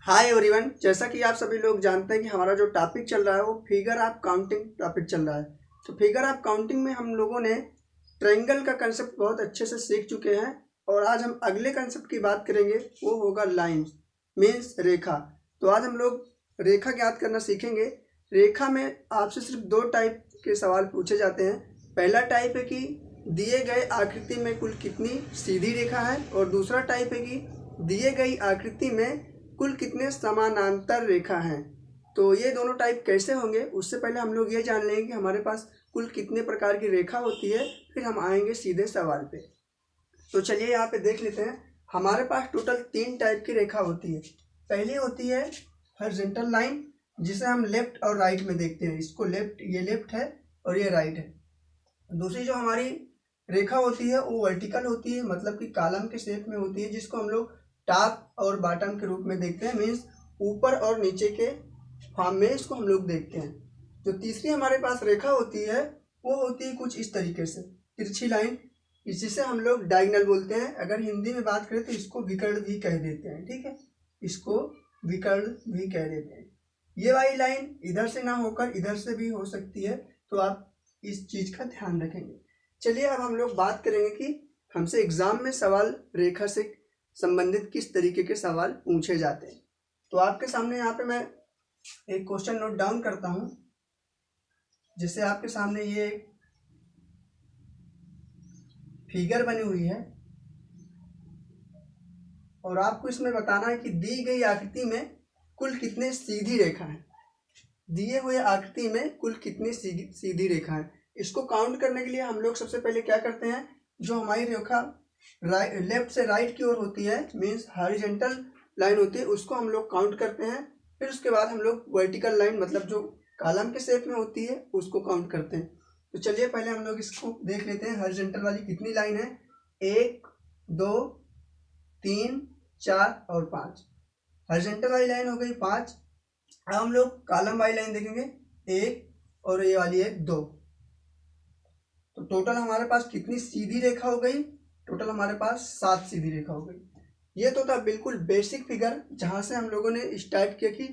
Hi everyone, जैसा कि आप सभी लोग जानते हैं कि हमारा जो टॉपिक चल रहा है वो फिगर ऑफ काउंटिंग टॉपिक चल रहा है। तो फिगर ऑफ काउंटिंग में हम लोगों ने ट्रायंगल का कंसेप्ट बहुत अच्छे से सीख चुके हैं और आज हम अगले कंसेप्ट की बात करेंगे, वो होगा लाइन मीन्स रेखा। तो आज हम लोग रेखा ज्ञात करना सीखेंगे। रेखा में आपसे सिर्फ दो टाइप के सवाल पूछे जाते हैं। पहला टाइप है कि दिए गए आकृति में कुल कितनी सीधी रेखा है, और दूसरा टाइप है कि दिए गई आकृति में कुल कितने समानांतर रेखा हैं। तो ये दोनों टाइप कैसे होंगे, उससे पहले हम लोग ये जान लेंगे कि हमारे पास कुल कितने प्रकार की रेखा होती है, फिर हम आएंगे सीधे सवाल पे। तो चलिए यहाँ पे देख लेते हैं। हमारे पास टोटल 3 टाइप की रेखा होती है। पहली होती है हॉरिजॉन्टल लाइन, जिसे हम लेफ्ट और राइट में देखते हैं। इसको ये लेफ्ट है और ये राइट है। दूसरी जो हमारी रेखा होती है वो वर्टिकल होती है, मतलब कि कॉलम के शेप में होती है, जिसको हम लोग टॉप और बॉटम के रूप में देखते हैं। मीन्स ऊपर और नीचे के फॉर्म में इसको हम लोग देखते हैं। जो तीसरी हमारे पास रेखा होती है वो होती है कुछ इस तरीके से, तिरछी लाइन, जिसे हम लोग डायगोनल बोलते हैं। अगर हिंदी में बात करें तो इसको विकर्ण भी कह देते हैं। ठीक है, इसको विकर्ण भी कह देते हैं। ये वाली लाइन इधर से ना होकर इधर से भी हो सकती है, तो आप इस चीज का ध्यान रखेंगे। चलिए अब हम लोग बात करेंगे कि हमसे एग्जाम में सवाल रेखा से संबंधित किस तरीके के सवाल पूछे जाते हैं। तो आपके सामने यहाँ पे मैं एक क्वेश्चन नोट डाउन करता हूं, जिससे आपके सामने ये फिगर बनी हुई है और आपको इसमें बताना है कि दी गई आकृति में कुल कितने सीधी रेखा है। दिए हुए आकृति में कुल कितनी सीधी रेखा है, इसको काउंट करने के लिए हम लोग सबसे पहले क्या करते हैं, जो हमारी रेखा लेफ्ट से राइट की ओर होती है, मीन्स हॉरिजॉन्टल लाइन होती है, उसको हम लोग काउंट करते हैं। फिर उसके बाद हम लोग वर्टिकल लाइन, मतलब जो कॉलम के शेप में होती है, उसको काउंट करते हैं। तो चलिए पहले हम लोग इसको देख लेते हैं। हॉरिजॉन्टल वाली कितनी लाइन है, 1 2 3 4 और 5। हॉरिजॉन्टल वाली लाइन हो गई 5। अब हम लोग कॉलम वाली लाइन देखेंगे, 1 और ये वाली है 2। तो टोटल हमारे पास कितनी सीधी रेखा हो गई, टोटल हमारे पास 7 सीधी रेखा हो गई। ये तो था बिल्कुल बेसिक फिगर, जहां से हम लोगों ने स्टार्ट किया कि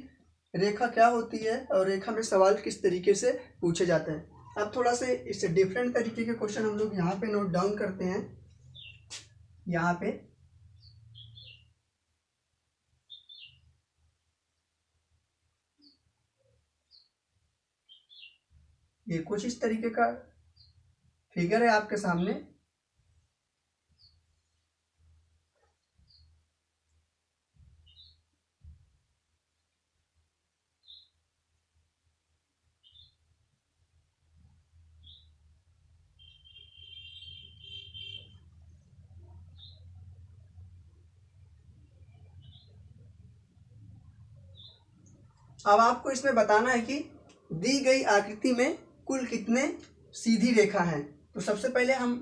रेखा क्या होती है और रेखा में सवाल किस तरीके से पूछे जाते हैं। अब थोड़ा से इससे डिफरेंट तरीके के क्वेश्चन हम लोग यहाँ पे नोट डाउन करते हैं। यहाँ पे ये कुछ इस तरीके का फिगर है आपके सामने। अब आपको इसमें बताना है कि दी गई आकृति में कुल कितने सीधी रेखा हैं। तो सबसे पहले हम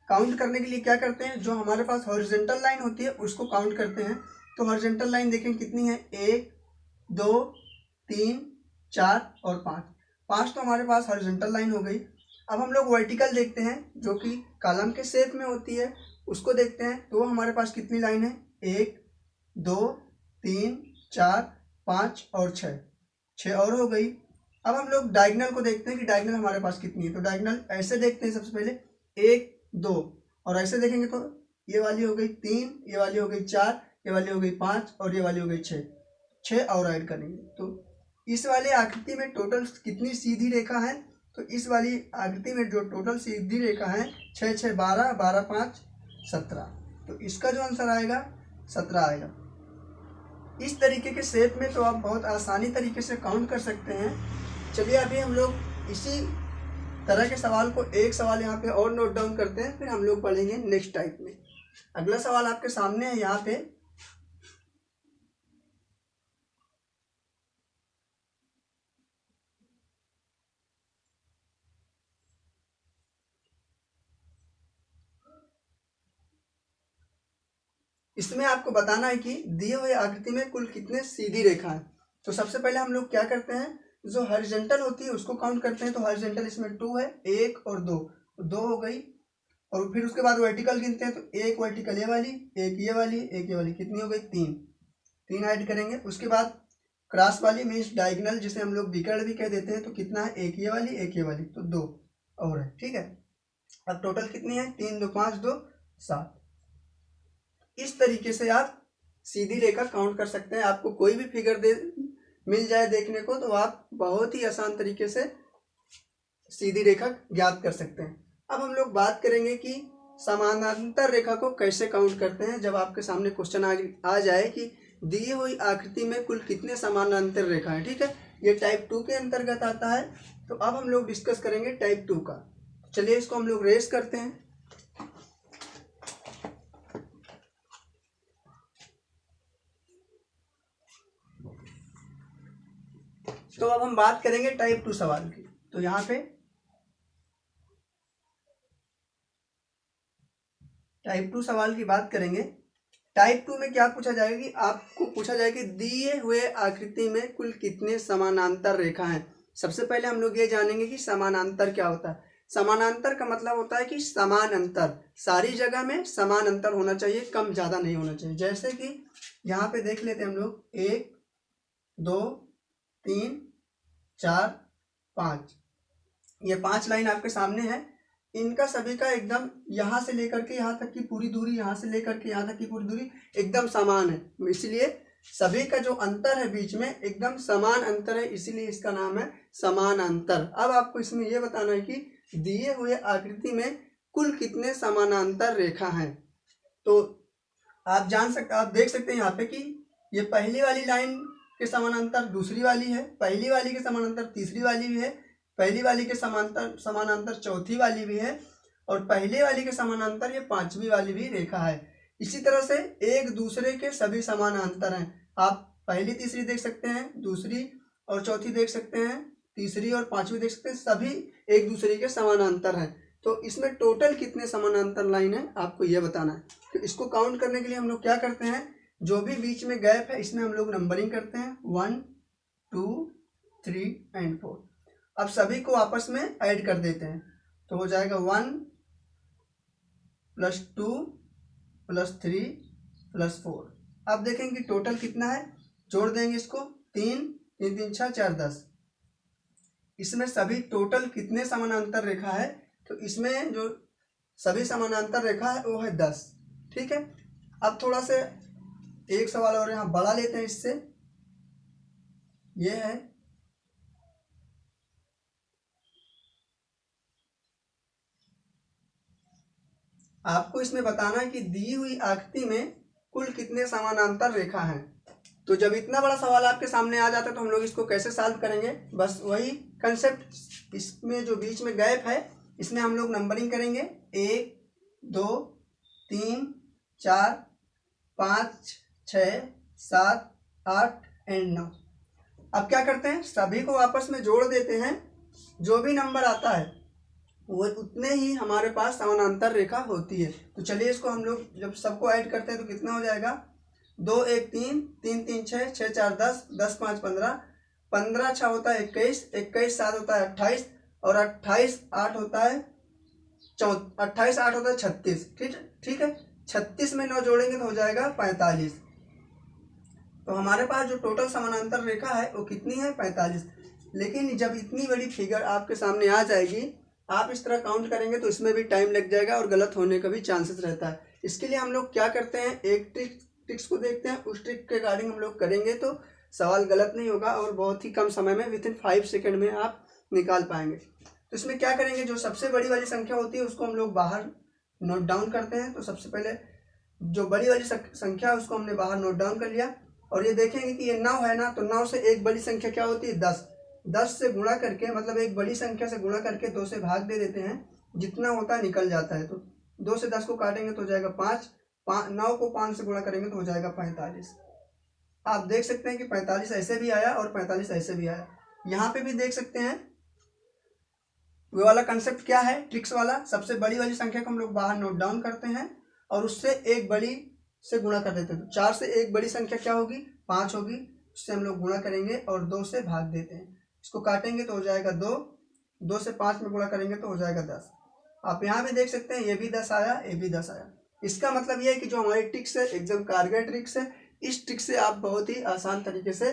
काउंट करने के लिए क्या करते हैं, जो हमारे पास हॉरिजॉन्टल लाइन होती है उसको काउंट करते हैं। तो हॉरिजॉन्टल लाइन देखें कितनी है, 1 2 3 4 और 5। 5 तो हमारे पास हॉरिजॉन्टल लाइन हो गई। अब हम लोग वर्टिकल देखते हैं, जो कि कॉलम के शेप में होती है, उसको देखते हैं। तो हमारे पास कितनी लाइन है, 1 2 3 4 5 और 6 और हो गई। अब हम लोग डायगोनल को देखते हैं कि डायगोनल हमारे पास कितनी है। तो डायगोनल ऐसे देखते हैं, सबसे पहले 1 2, और ऐसे देखेंगे तो ये वाली हो गई 3, ये वाली हो गई 4, ये वाली हो गई 5 और ये वाली हो गई 6 और ऐड करेंगे। तो इस वाली आकृति में टोटल कितनी सीधी रेखा है, तो इस वाली आकृति में जो टोटल सीधी रेखा है 6 6 12 12 5 17। तो इसका जो आंसर आएगा 17 आएगा। इस तरीके के शेप में तो आप बहुत आसानी तरीके से काउंट कर सकते हैं। चलिए अभी हम लोग इसी तरह के सवाल को एक सवाल यहाँ पे और नोट डाउन करते हैं, फिर हम लोग पढ़ेंगे नेक्स्ट टाइप में। अगला सवाल आपके सामने है यहाँ पे। इसमें आपको बताना है कि दिए हुए आकृति में कुल कितने सीधी रेखा है। तो सबसे पहले हम लोग क्या करते हैं, जो हॉरिजॉन्टल होती है उसको काउंट करते हैं। तो हॉरिजॉन्टल इसमें 2 है, 1 और 2, तो 2 हो गई। और फिर उसके बाद वर्टिकल गिनते हैं, तो एक वर्टिकल ये वाली, एक ये वाली, एक ये वाली, कितनी हो गई, 3। 3 ऐड करेंगे। उसके बाद क्रॉस वाली मीन्स डायगोनल जिसे हम लोग विकर्ण भी कह देते हैं, तो कितना है, एक ये वाली तो 2 और है, ठीक है। अब टोटल कितनी है, 3 2 5 2 7। इस तरीके से आप सीधी रेखा काउंट कर सकते हैं। आपको कोई भी फिगर दे मिल जाए देखने को तो आप बहुत ही आसान तरीके से सीधी रेखा ज्ञात कर सकते हैं। अब हम लोग बात करेंगे कि समानांतर रेखा को कैसे काउंट करते हैं। जब आपके सामने क्वेश्चन आ जाए कि दी हुई आकृति में कुल कितने समानांतर रेखा है, ठीक है, ये टाइप 2 के अंतर्गत आता है। तो अब हम लोग डिस्कस करेंगे टाइप 2 का। चलिए इसको हम लोग रेस करते हैं। तो अब हम बात करेंगे टाइप 2 सवाल की। तो यहाँ पे टाइप 2 सवाल की बात करेंगे। टाइप 2 में क्या पूछा जाएगा कि आपको पूछा जाएगा कि दिए हुए आकृति में कुल कितने समानांतर रेखा हैं। सबसे पहले हम लोग ये जानेंगे कि समानांतर क्या होता है। समानांतर का मतलब होता है कि समान अंतर, सारी जगह में समान अंतर होना चाहिए, कम ज़्यादा नहीं होना चाहिए। जैसे कि यहाँ पे देख लेते हैं हम लोग 1 2 3 4 5, ये 5 लाइन आपके सामने है। इनका सभी का एकदम यहाँ से लेकर के यहाँ तक की पूरी दूरी, यहाँ से लेकर के यहाँ तक की पूरी दूरी एकदम समान है, इसलिए सभी का जो अंतर है बीच में एकदम समान अंतर है, इसीलिए इसका नाम है समान अंतर। अब आपको इसमें यह बताना है कि दिए हुए आकृति में कुल कितने समानांतर रेखा हैं। तो आप देख सकते हैं यहाँ पे कि ये पहली वाली लाइन के समानांतर दूसरी वाली है, पहली वाली के समानांतर तीसरी वाली भी है, पहली वाली के समानांतर चौथी वाली भी है, और पहले वाली के समानांतर ये 5वीं वाली भी रेखा है। इसी तरह से एक दूसरे के सभी समानांतर हैं। आप पहली तीसरी देख सकते हैं, दूसरी और चौथी देख सकते हैं, तीसरी और 5वीं देख सकते हैं, सभी एक दूसरे के समानांतर हैं। तो इसमें टोटल कितने समानांतर लाइन है आपको यह बताना है। तो इसको काउंट करने के लिए हम लोग क्या करते हैं, जो भी बीच में गैप है इसमें हम लोग नंबरिंग करते हैं 1 2 3 एंड 4। अब सभी को आपस में ऐड कर देते हैं तो हो जाएगा 1 + 2 + 3 + 4। अब देखेंगे टोटल कितना है, जोड़ देंगे इसको 3 3 3 6 4 10। इसमें सभी टोटल कितने समानांतर रेखा है, तो इसमें जो सभी समानांतर रेखा है वो है 10, ठीक है। अब थोड़ा से एक सवाल और यहाँ बढ़ा लेते हैं इससे, ये है आपको इसमें बताना है कि दी हुई आकृति में कुल कितने समानांतर रेखा हैं। तो जब इतना बड़ा सवाल आपके सामने आ जाता है तो हम लोग इसको कैसे सॉल्व करेंगे, बस वही कंसेप्ट। इसमें जो बीच में गैप है इसमें हम लोग नंबरिंग करेंगे 1 2 3 4 5 6 7 8 एंड 9। अब क्या करते हैं, सभी को आपस में जोड़ देते हैं, जो भी नंबर आता है वो उतने ही हमारे पास समानांतर रेखा होती है। तो चलिए इसको हम लोग जब सबको ऐड करते हैं तो कितना हो जाएगा, 2 1 3 3 3 6 6 4 10 10 5 15 15 6 होता है 21 21 7 होता है 28 और 28 8 होता है 28 8 होता है 36, ठीक है। 36 में 9 जोड़ेंगे तो हो जाएगा 45। तो हमारे पास जो टोटल समानांतर रेखा है वो कितनी है, 45। लेकिन जब इतनी बड़ी फिगर आपके सामने आ जाएगी, आप इस तरह काउंट करेंगे तो इसमें भी टाइम लग जाएगा और गलत होने का भी चांसेस रहता है। इसके लिए हम लोग क्या करते हैं, एक ट्रिक्स को देखते हैं, उस ट्रिक के अकॉर्डिंग हम लोग करेंगे तो सवाल गलत नहीं होगा और बहुत ही कम समय में विथिन 5 सेकेंड में आप निकाल पाएंगे। तो इसमें क्या करेंगे, जो सबसे बड़ी वाली संख्या होती है उसको हम लोग बाहर नोट डाउन करते हैं। तो सबसे पहले जो बड़ी वाली संख्या है उसको हमने बाहर नोट डाउन कर लिया, और ये देखेंगे कि ये 9 है ना, तो 9 से एक बड़ी संख्या क्या होती है, 10। 10 से गुणा करके मतलब एक बड़ी संख्या से गुणा करके 2 से भाग दे देते हैं, जितना होता है निकल जाता है। तो 2 से 10 को काटेंगे तो हो जाएगा 5, 9 को 5 से गुणा करेंगे तो हो जाएगा 45। आप देख सकते हैं कि 45 ऐसे भी आया और 45 ऐसे भी आया। यहाँ पे भी देख सकते हैं वो वाला कंसेप्ट क्या है, ट्रिक्स वाला। सबसे बड़ी वाली संख्या को हम लोग बाहर नोट डाउन करते हैं और उससे एक बड़ी से गुणा कर देते हैं। तो 4 से एक बड़ी संख्या क्या होगी, 5 होगी, उससे हम लोग गुणा करेंगे और 2 से भाग देते हैं। इसको काटेंगे तो हो जाएगा 2, 2 से 5 में गुणा करेंगे तो हो जाएगा 10। आप यहाँ भी देख सकते हैं ये भी 10 आया, ये भी 10 आया। इसका मतलब ये है कि जो हमारी ट्रिक्स है एकदम कारगर ट्रिक्स है, इस ट्रिक से आप बहुत ही आसान तरीके से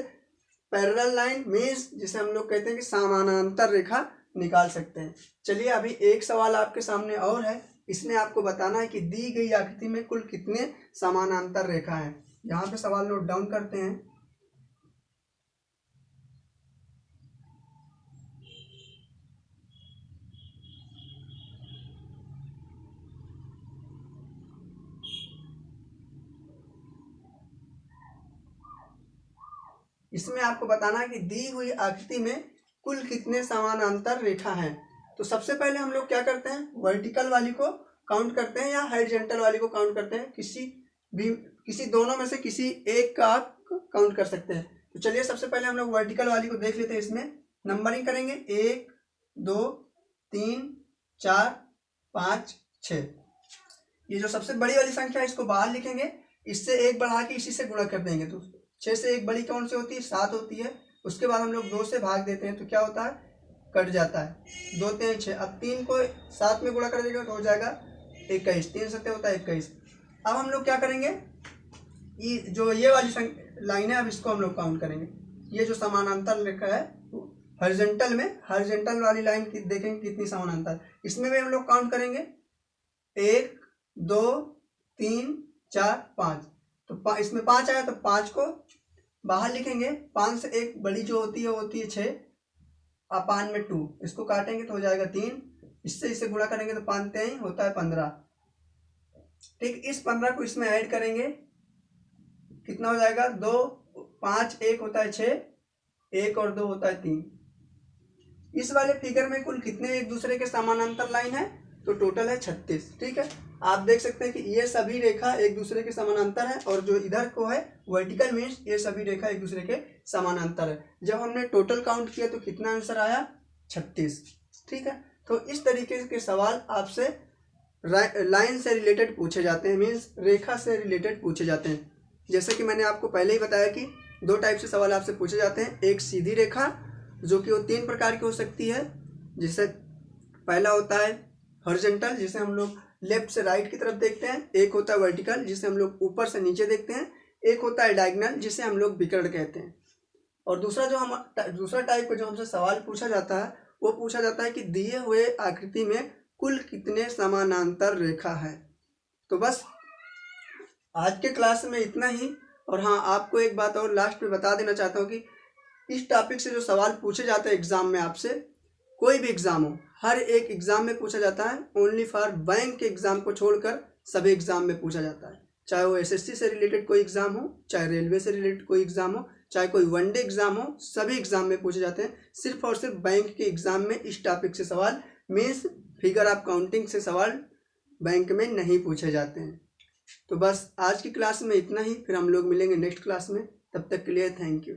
पैरेलल लाइन मीन्स जिसे हम लोग कहते हैं कि समानांतर रेखा निकाल सकते हैं। चलिए अभी एक सवाल आपके सामने और है, इसमें आपको बताना है कि दी गई आकृति में कुल कितने समानांतर रेखा हैं। यहाँ पे सवाल नोट डाउन करते हैं। इसमें आपको बताना है कि दी हुई आकृति में कुल कितने समानांतर रेखा हैं। तो सबसे पहले हम लोग क्या करते हैं, वर्टिकल वाली को काउंट करते हैं या हॉरिजॉन्टल वाली को काउंट करते हैं, किसी दोनों में से किसी एक का आप काउंट कर सकते हैं। तो चलिए सबसे पहले हम लोग वर्टिकल वाली को देख लेते हैं। इसमें नंबरिंग करेंगे 1 2 3 4 5 6। ये जो सबसे बड़ी वाली संख्या है इसको बाहर लिखेंगे, इससे एक बढ़ा के इसी से गुणा कर देंगे। तो 6 से एक बड़ी कौन सी होती है, 7 होती है। उसके बाद हम लोग 2 से भाग देते हैं तो क्या होता है, कट जाता है, 2 3 6। अब 3 को 7 में गुणा कर देगा तो हो जाएगा 21, 3 7 होता है 21। अब हम लोग क्या करेंगे, ये वाली लाइन है, अब इसको हम लोग काउंट करेंगे। ये जो समानांतर रेखा है हॉरिजॉन्टल में, हॉरिजॉन्टल वाली लाइन देखेंगे कितनी समानांतर, इसमें भी हम लोग काउंट करेंगे 1 2 3 4 5। तो इसमें 5 आया तो 5 को बाहर लिखेंगे। 5 से एक बड़ी जो होती है वो होती है 6, अपान में 2, इसको काटेंगे तो हो जाएगा 3, इससे इसे गुणा करेंगे तो 5 3 होता है 15। ठीक, इस 15 को इसमें ऐड करेंगे, कितना हो जाएगा, 2 5 1 होता है 6, 1 और 2 होता है 3। इस वाले फिगर में कुल कितने एक दूसरे के समानांतर लाइन है, तो टोटल है 36। ठीक है, आप देख सकते हैं कि ये सभी रेखा एक दूसरे के समानांतर है और जो इधर को है वर्टिकल मीन्स ये सभी रेखा एक दूसरे के समानांतर है। जब हमने टोटल काउंट किया तो कितना आंसर आया, 36। ठीक है, तो इस तरीके के सवाल आपसे लाइन से रिलेटेड पूछे जाते हैं, मीन्स रेखा से रिलेटेड पूछे जाते हैं। जैसे कि मैंने आपको पहले ही बताया कि 2 टाइप से सवाल आपसे पूछे जाते हैं। एक सीधी रेखा जो कि वो 3 प्रकार की हो सकती है, जिसे पहला होता है हॉरिजॉन्टल जिसे हम लोग लेफ्ट से राइट की तरफ देखते हैं, एक होता है वर्टिकल जिसे हम लोग ऊपर से नीचे देखते हैं, एक होता है डायगोनल जिसे हम लोग विकर्ण कहते हैं। और दूसरा टाइप का जो हमसे सवाल पूछा जाता है वो पूछा जाता है कि दिए हुए आकृति में कुल कितने समानांतर रेखा है। तो बस आज के क्लास में इतना ही। और हाँ, आपको एक बात और लास्ट में बता देना चाहता हूँ कि इस टॉपिक से जो सवाल पूछे जाते हैं एग्जाम में आपसे, कोई भी एग्जाम हो, हर एक एग्जाम में पूछा जाता है। ओनली फॉर बैंक के एग्जाम को छोड़कर सभी एग्जाम में पूछा जाता है, चाहे वो एसएससी से रिलेटेड कोई एग्जाम हो, चाहे रेलवे से रिलेटेड कोई एग्जाम हो, चाहे कोई वनडे एग्जाम हो, सभी एग्जाम में पूछे जाते हैं। सिर्फ और सिर्फ बैंक के एग्जाम में इस टॉपिक से सवाल मीन्स फिगर ऑफ काउंटिंग से सवाल बैंक में नहीं पूछे जाते हैं। तो बस आज की क्लास में इतना ही, फिर हम लोग मिलेंगे नेक्स्ट क्लास में। तब तक के लिए थैंक यू।